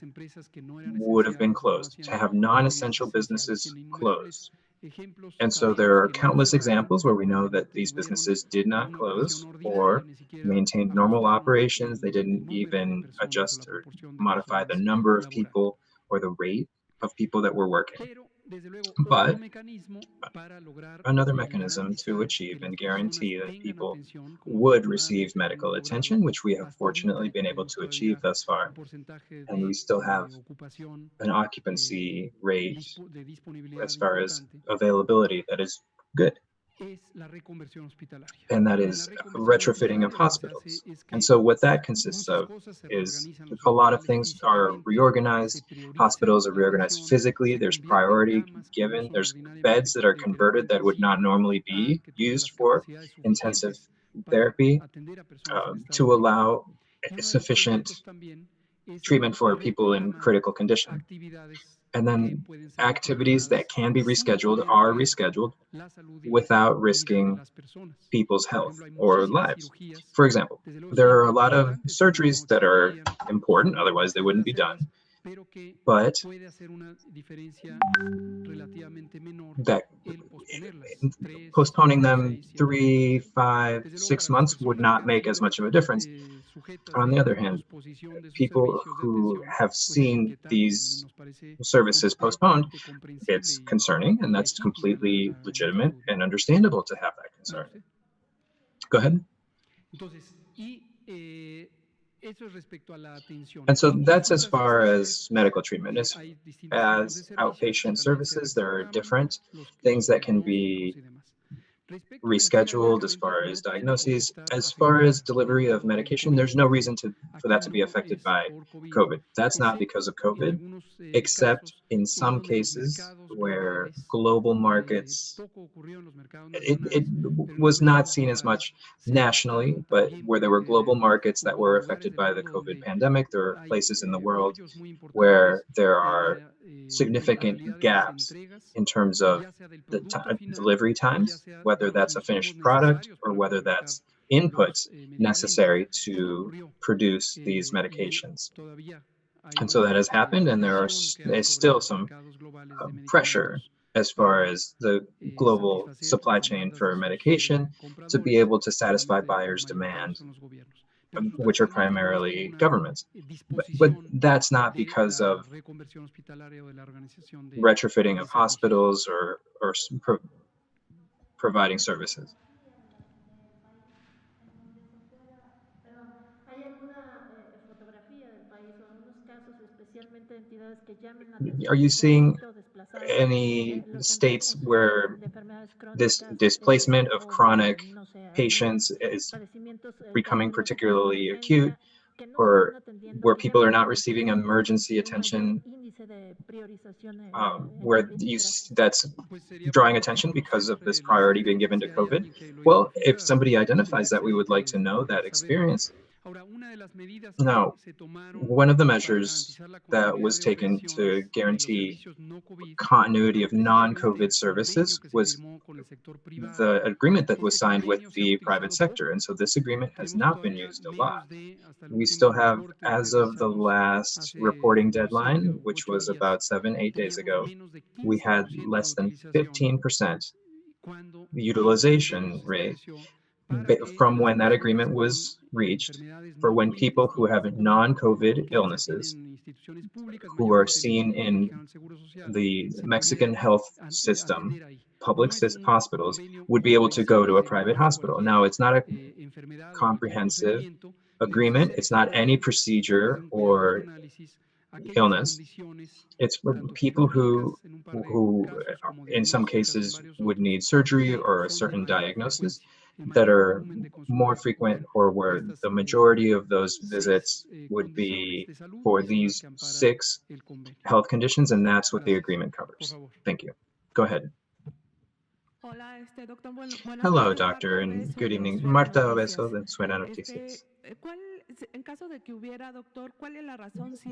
would have been closed. To have non-essential businesses closed And so there are countless examples where we know that these businesses did not close or maintained normal operations. They didn't even adjust or modify the number of people or the rate of people that were working. But another mechanism to achieve and guarantee that people would receive medical attention, which we have fortunately been able to achieve thus far. And we still have an occupancy rate as far as availability that is good. And that is retrofitting of hospitals. And so what that consists of is a lot of things are reorganized. Hospitals are reorganized physically. There's priority given. There's beds that are converted that would not normally be used for intensive therapy to allow sufficient treatment for people in critical condition. And then activities that can be rescheduled are rescheduled without risking people's health or lives. For example, there are a lot of surgeries that are important, otherwise they wouldn't be done, but that postponing them 3, 5, 6 months would not make as much of a difference. On the other hand, people who have seen these services postponed, it's concerning, and that's completely legitimate and understandable to have that concern. Go ahead. And so that's as far as medical treatment. As outpatient services, there are different things that can be rescheduled as far as diagnoses. As far as delivery of medication, there's no reason for that to be affected by COVID. That's not because of COVID, except in some cases where global markets, it was not seen as much nationally, but where there were global markets that were affected by the COVID pandemic. There are places in the world where there are significant gaps in terms of the delivery times, whether that's a finished product or whether that's inputs necessary to produce these medications. And so that has happened, and there's still some pressure as far as the global supply chain for medication to be able to satisfy buyers' demand, which are primarily governments. But that's not because of retrofitting of hospitals or providing services. Are you seeing any states where this displacement of chronic patients is becoming particularly acute, or where people are not receiving emergency attention, where that's drawing attention because of this priority being given to COVID? Well, if somebody identifies that, we would like to know that experience. Now, one of the measures that was taken to guarantee continuity of non-COVID services was the agreement that was signed with the private sector. And so this agreement has not been used a lot. We still have, as of the last reporting deadline, which was about 7-8 days ago, we had less than 15% utilization rate from when that agreement was reached for when people who have non-COVID illnesses who are seen in the Mexican health system, public hospitals, would be able to go to a private hospital. Now, it's not a comprehensive agreement. It's not any procedure or illness. It's for people who in some cases would need surgery or a certain diagnosis that are more frequent, or where the majority of those visits would be for these 6 health conditions, and that's what the agreement covers. Thank you. Go ahead. Hello, doctor, and good evening. Marta Obeso de Suena Noticias.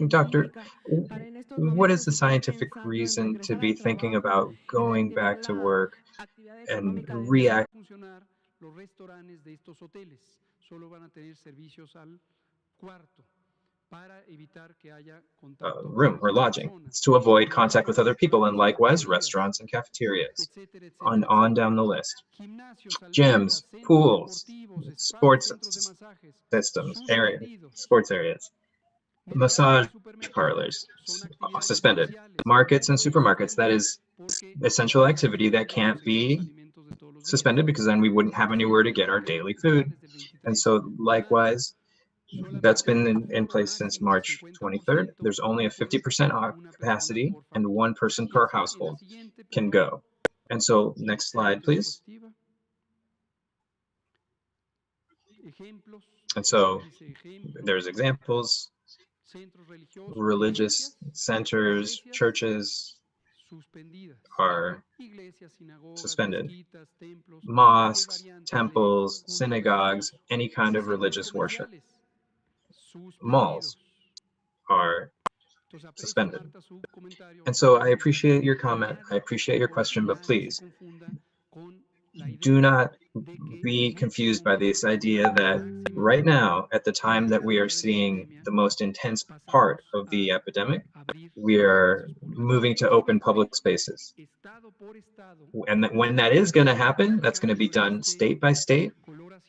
Doctor, what is the scientific reason to be thinking about going back to work and react? room or lodging. It's to avoid contact with other people, and likewise restaurants and cafeterias. On down the list. Gyms, pools, sports systems, sports areas, massage parlors, suspended. Markets and supermarkets, that is essential activity that can't be suspended because then we wouldn't have anywhere to get our daily food. And so likewise, that's been in place since March 23rd. There's only a 50% capacity and one person per household can go. And so next slide, please. And so there's examples, religious centers, churches are suspended. Mosques, temples, synagogues, any kind of religious worship. Malls are suspended. And so I appreciate your comment, I appreciate your question, but please do not be confused by this idea that right now, at the time that we are seeing the most intense part of the epidemic, we are moving to open public spaces. And that when that is going to happen, that's going to be done state by state,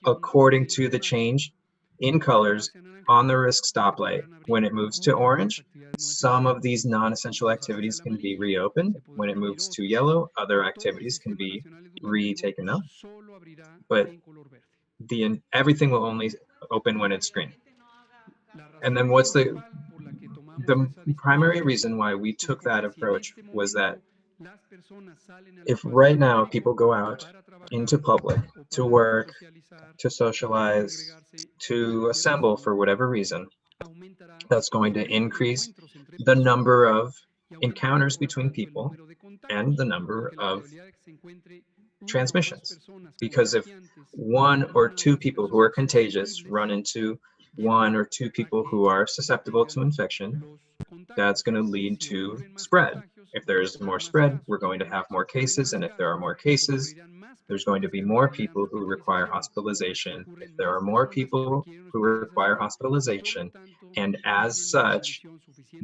according to the change in colors on the risk stoplight. When it moves to orange, some of these non-essential activities can be reopened. When it moves to yellow, other activities can be retaken up. But everything will only open when it's green. And then what's the primary reason why we took that approach was that if right now people go out into public to work, to socialize, to assemble for whatever reason, that's going to increase the number of encounters between people and the number of transmissions. Because if one or two people who are contagious run into one or two people who are susceptible to infection, that's going to lead to spread. If there is more spread, we're going to have more cases, and if there are more cases, there's going to be more people who require hospitalization. If there are more people who require hospitalization, and as such,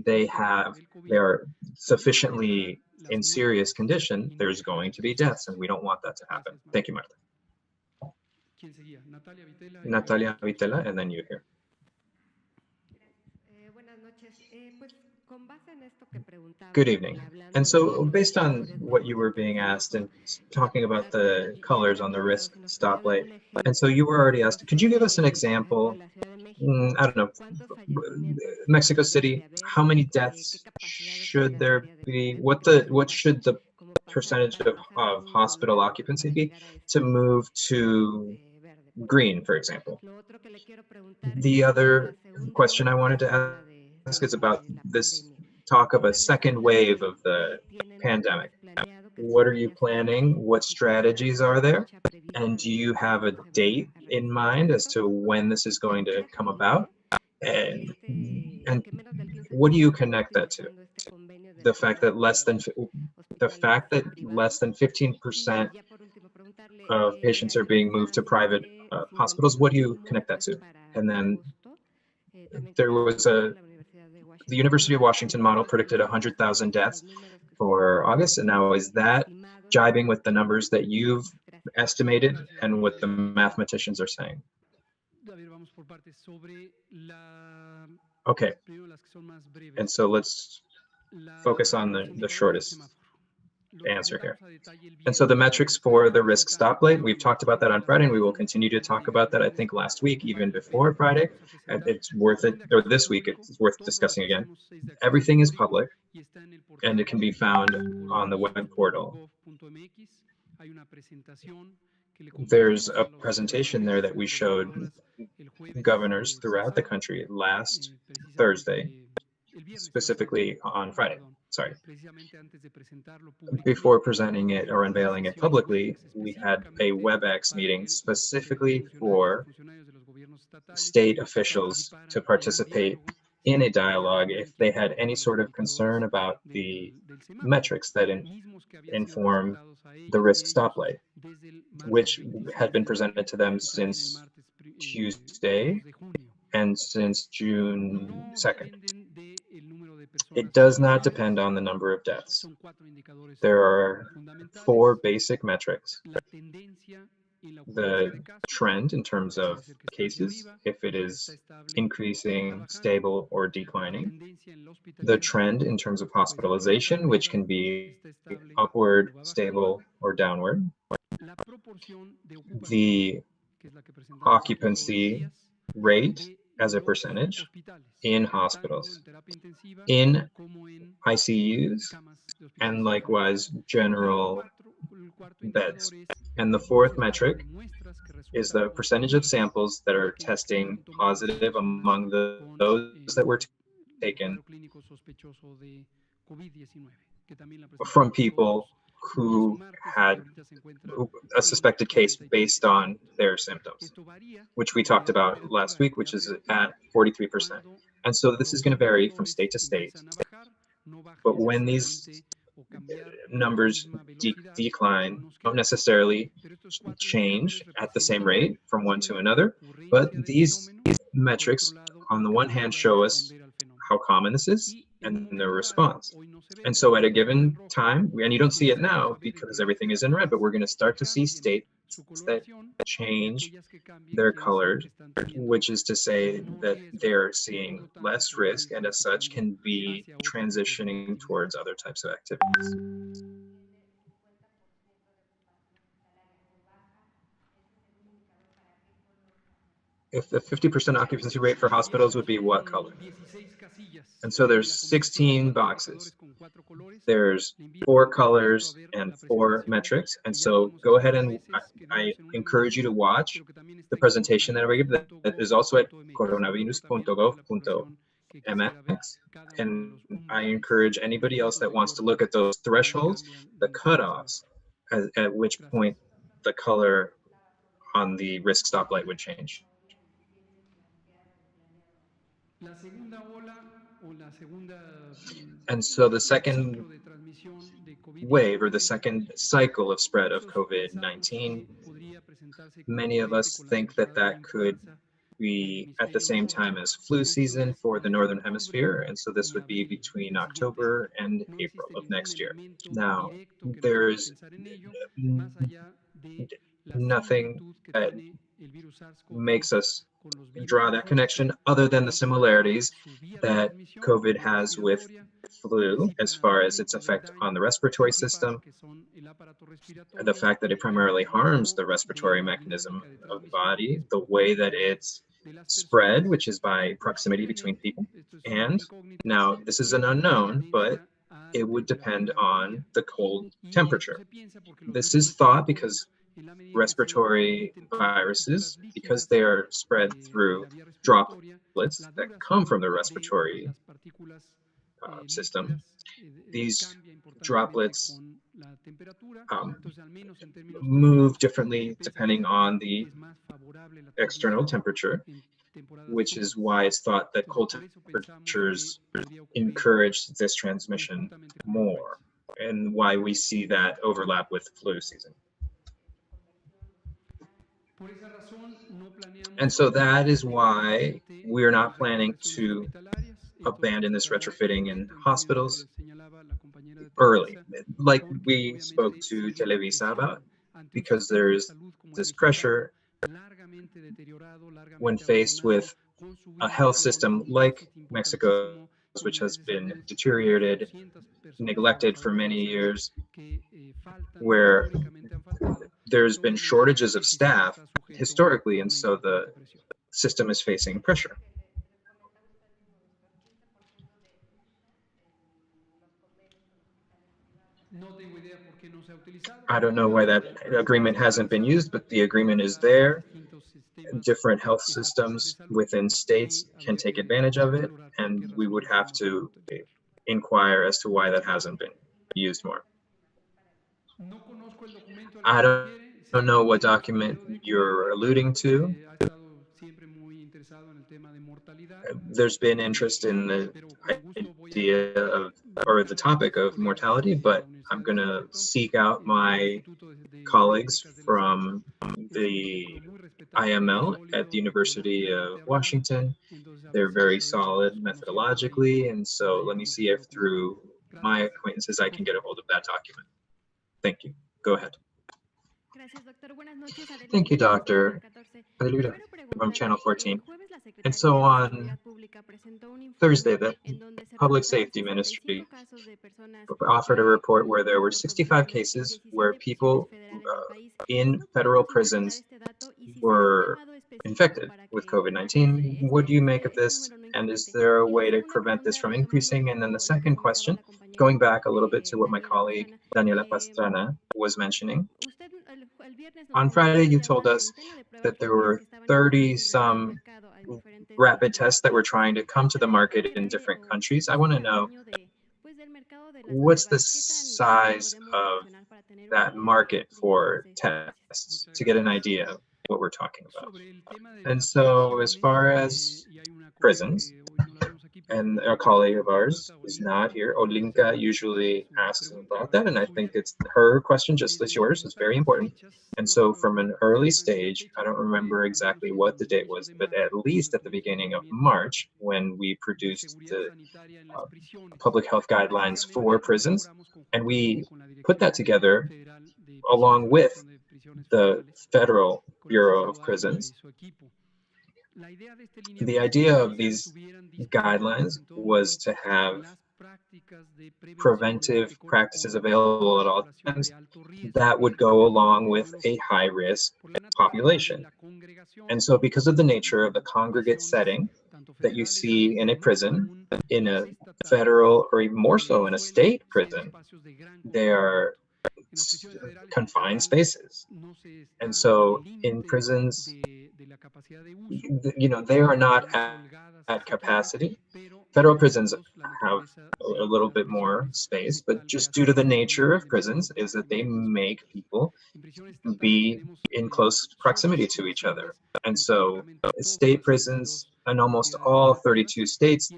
they are sufficiently in serious condition, there's going to be deaths, and we don't want that to happen. Thank you, Marta. Natalia Vitela, and then you here. Good evening. And so based on what you were being asked and talking about the colors on the risk stoplight, and so you were already asked, could you give us an example? I don't know, Mexico City, how many deaths should there be? What should the percentage of hospital occupancy be to move to green, for example? The other question I wanted to ask is about this talk of a second wave of the pandemic. What are you planning? What strategies are there? And do you have a date in mind as to when this is going to come about? And what do you connect that to? The fact that less than 15% of patients are being moved to private hospitals. What do you connect that to? And then there was the University of Washington model predicted 100,000 deaths for August, and now is that jibing with the numbers that you've estimated and what the mathematicians are saying? Okay, and so let's focus on the shortest answer here. And so the metrics for the risk stoplight, we've talked about that on Friday, and we will continue to talk about that, I think, last week, even before Friday. And it's worth it, or this week, it's worth discussing again. Everything is public, and it can be found on the web portal. There's a presentation there that we showed governors throughout the country last Thursday, specifically on Friday. Sorry. Before presenting it or unveiling it publicly, we had a WebEx meeting specifically for state officials to participate in a dialogue if they had any sort of concern about the metrics that inform the risk stoplight, which had been presented to them since Tuesday, and since June No 2nd. dependen del número de It personas does not fallecidas. depend on the number of deaths. Son 4 indicadores There are fundamentales. 4 basic metrics. La tendencia en la ocurrencia The de casos, trend in terms puede of ser que esté hacia cases, arriba, if it está is estable, está increasing, bajando. stable, or La declining. tendencia en la The hospitalización trend in terms of puede ser que esté hospitalization, which arriba, can be está estable, upward, o va bajando. stable, or downward. La proporción de ocupación, The que es la que presentamos aquí todos los occupancy días, rate de as a los percentage hospitales, in tanto hospitals, en terapia intensiva in como en ICUs, camas de and hospitalización general. likewise Y general el cuarto beds. indicador es And the el fourth porcentaje metric de muestras que is resultan the percentage of positivas samples that de are aquellas que testing fueron tomadas positive en among relación con those that were taken cuadro clínico sospechoso de COVID-19, que también la from presentamos people todos los lunes o who martes y que had ahorita se encuentra a en suspected case 43%. based on their symptoms, Esto varía which we de talked edad about last operativa week, a which edad is operativa. at 43%. Cuando And so this is los going to vary from indicadores state to state. empiezan a bajar, no bajan But when these necesariamente o cambiar a la numbers misma velocidad que decline, algunos don't queremos, necessarily pero estos cuatro change indicadores at the same representan rate from one to una another. But ocurrencia del these fenómeno, metrics, por otro lado, on una the one hand, capacidad de show us responder al fenómeno. how common this is Y en un and their momento dado, response. hoy no se ve And porque so at a está todo en given rojo, time, and you don't see it empezamos now a ver en because qué everything is in ciudades red, but we're going to start to see bajaron y en states su that coloración, y change aquellas que cambien their quiere decir que colors, están teniendo which is to say menor that riesgo they're y por seeing lo tanto less podrán risk irse and as such enfocando can be hacia otro tipo de transitioning actividades. towards other types of activities. If the 50% occupancy rate for hospitals would be what color? 16 casillas And so en there's la combinación de 16 cuatro boxes. indicadores con cuatro colores. There's Le invito 4 por supuesto colors a ver and la 4 presentación metrics. And que ya so dimos go aquí ahead dos and veces, que I dimos en una encourage you to mañanera, watch pero que también the está en presentation that I give that is also at coronavirus.mx, pero también para la población que quisiera ver coronavirus.mx. cada uno de And los I umbrales, encourage los anybody else puntos that de wants to color look at those que thresholds, cambian the de un color a cutoffs, otro. at which Gracias. point the color on the risk stoplight would change. La segunda ola o la segunda And so the second ciclo de transmisión de wave or the COVID-19, second cycle of spread of muchos pensamos COVID-19, que podría presentarse many of conjuntamente us con la think that temporada de that could influenza del be at the hemisferio same norte. time as flu Esto season es for the entre Northern octubre Hemisphere. And so this y would be abril between del siguiente año. October and No April existe of ningún next year. elemento Now, directo que nos haga there's pensar en ello, más allá de la nothing similitud que that tiene el virus makes SARS-CoV-2 us con los virus draw that influenza connection other than the en cuanto a similarities su vía de that transmisión, COVID vía has with respiratoria, flu as participan far as también en its causar effect on daño the respiratory principal, system, que son el aparato the respiratorio, fact that it y el primarily harms mecanismo the de respiratory la mechanism dinámica de of the transmisión, que body, es the por way that contactos it's de las spread, personas, which is by y proximity between posiblemente, people. esto es una And incógnita, now this is an tenga una unknown, but incidencia a it would depend temperatura on fría. the cold Y esto temperature. se piensa porque los This virus is thought respiratorios, because en la medida que se respiratory transmiten por viruses, partículas because líquidas they are spread de through la vía respiratoria, droplets la that come duración from the de respiratory las partículas system, líquidas these cambia importantemente droplets con la temperatura. um, Entonces, al menos en términos move teóricos, se differently depending pensaría on que the es más favorable la external transmisión temperature, en temporadas which is frías. why it's thought that Entonces, cold por eso pensamos que temperatures podría ocurrir encourage this transmission conjuntamente con la more, influenza. and why we see that overlap with flu season. Por esa razón, no And planeamos so that is why definitivamente we're not las planning reconversiones to hospitalarias. Esto se abandon this presentará retrofitting in pronto en términos de lo que hospitals señalaba la compañera de early, Televisa, like porque we spoke obviamente to sigue la Televisa about, presión ante un because sistema de there's salud como el this mexicano, pressure largamente deteriorado, when largamente faced abandonado, with con a health subinversión, system con un like déficit Mexico's, importantísimo, which has unidades de been salud con más de deteriorated, 200 personas neglected for trabajadoras de la many salud years, que faltan, where históricamente han faltado, there's pues been obviamente shortages of el sistema staff está sujeto historically, a and una so the importante presión. system is facing pressure. No tengo idea por qué no se ha utilizado, I pero don't know why that la agreement información hasn't been avanzada used, but the agreement is muestra que there. distintos sistemas Different health estatales de systems salud within states y can habría take que advantage of it, valorar por and qué we razón would no have podemos to utilizarlo. inquire as to why that hasn't been used more. No conozco el documento al que I se don't refiere, sé know que what el document ingeniero de you're Cumulative alluding to. ha estado siempre muy interesado en el tema there's been interest in the idea of, or the topic of mortality, but I'm going to seek out my colleagues from the IML at the University of Washington. They're very solid methodologically, and so let me see if through my acquaintances I can get a hold of that document. Thank you. Go ahead. Thank you, Dr. Adelita from Channel 14. And so on Thursday, the Public Safety Ministry offered a report where there were 65 cases where people in federal prisons were infected with COVID-19. What do you make of this? And is there a way to prevent this from increasing? And then the second question, going back a little bit to what my colleague Daniela Pastrana was mentioning. On Friday, you told us that there were 30 some rapid tests that were trying to come to the market in different countries. I want to know, what's the size of that market for tests to get an idea of what we're talking about? And so as far as prisons, and a colleague of ours is not here, Olinka usually asks about that, and I think it's her question, just as yours, is very important. And so from an early stage, I don't remember exactly what the date was, but at least at the beginning of March, when we produced the public health guidelines for prisons, and we put that together along with the Federal Bureau of Prisons. The idea of these guidelines was to have preventive practices available at all times that would go along with a high-risk population. And so because of the nature of the congregate setting that you see in a prison, in a federal, or even more so in a state prison, they are confined spaces. And so in prisons, they are not at capacity. Federal prisons have a little bit more space, but just due to the nature of prisons is that they make people be in close proximity to each other. And so state prisons, in almost all 32 states,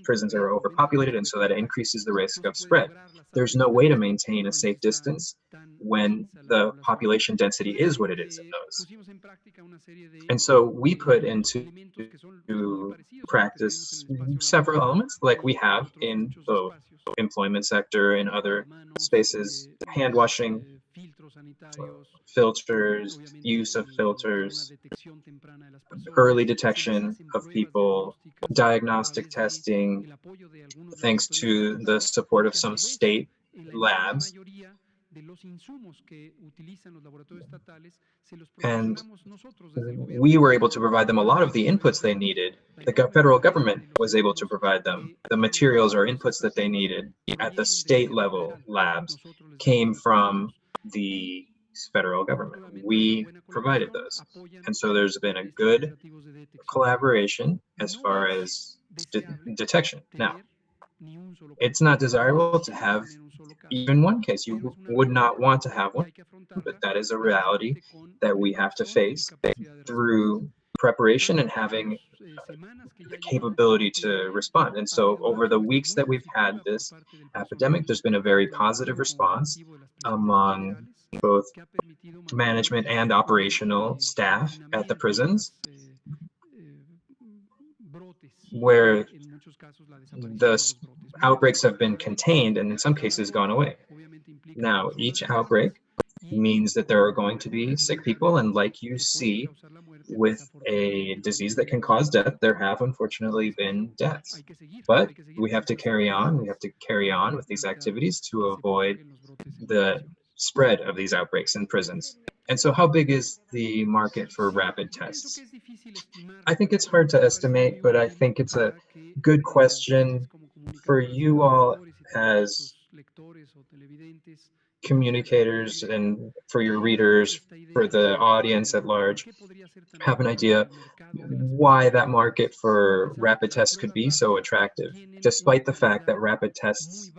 prisons are overpopulated, and so that increases the risk of spread. There's no way to maintain a safe distance when the population density is what it is in those. And so we put into practice several elements like we have in the employment sector and other spaces: hand washing, filters, use of filters, early detection of people, diagnostic testing, thanks to the support of some state labs. And we were able to provide them a lot of the inputs they needed. The federal government was able to provide them. The materials or inputs that they needed at the state level labs came from the federal government. We provided those. And so there's been a good collaboration as far as detection. Now, it's not desirable to have even one case. You would not want to have one, but that is a reality that we have to face through preparation and having the capability to respond. And so over the weeks that we've had this epidemic, there's been a very positive response among both management and operational staff at the prisons, where the outbreaks have been contained and in some cases gone away. Now, each outbreak means that there are going to be sick people, and like you see with a disease that can cause death, there have unfortunately been deaths. But we have to carry on. We have to carry on with these activities to avoid the spread of these outbreaks in prisons. And so how big is the market for rapid tests? I think it's hard to estimate, but I think it's a good question for you all as communicators and for your readers, for the audience at large, have an idea why that market for rapid tests could be so attractive, despite the fact that rapid tests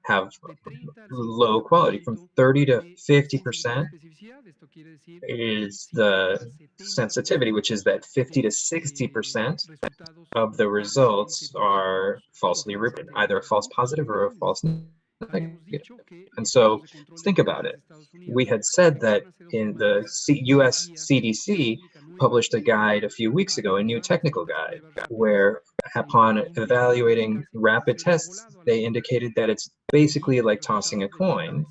have low quality. From 30 to 50% is the sensitivity, which is that 50 to 60% of the results are falsely reported, either a false positive or a false negative. And so think about it. We had said that in the US CDC published a guide a few weeks ago, a new technical guide, where upon evaluating rapid tests, they indicated that it's basically like tossing a coin,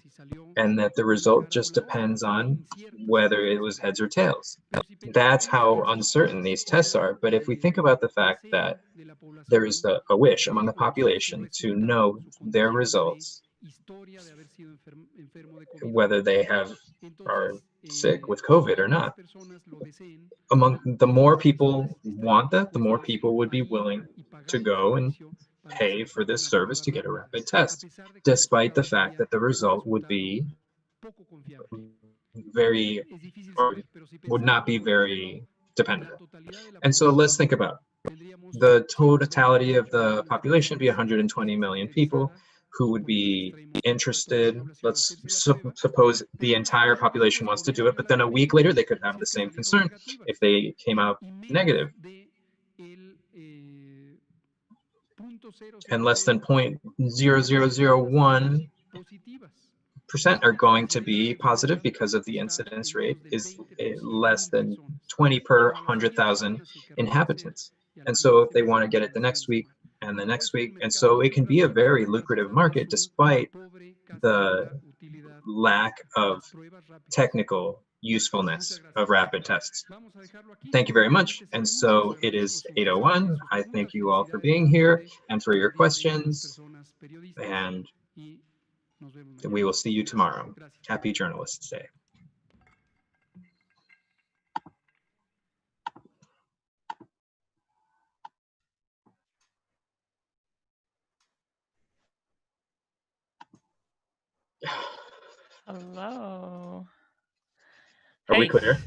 and that the result just depends on whether it was heads or tails. That's how uncertain these tests are. But if we think about the fact that there is a wish among the population to know their results, whether they are sick with COVID or not, the more people want that, the more people would be willing to go and pay for this service to get a rapid test, despite the fact that the result would be very, or would not be very dependable. And so let's think about the totality of the population would be 120 million people who would be interested. Let's suppose the entire population wants to do it, but then a week later they could have the same concern if they came out negative. And less than 0.0001% are going to be positive because of the incidence rate is less than 20 per 100,000 inhabitants. And so if they want to get it the next week and the next week, and so it can be a very lucrative market despite the lack of technical usefulness of rapid tests. Thank you very much. And so it is 8:01. I thank you all for being here and for your questions. And we will see you tomorrow. Happy Journalists Day. Hello. Are we Hey. clear?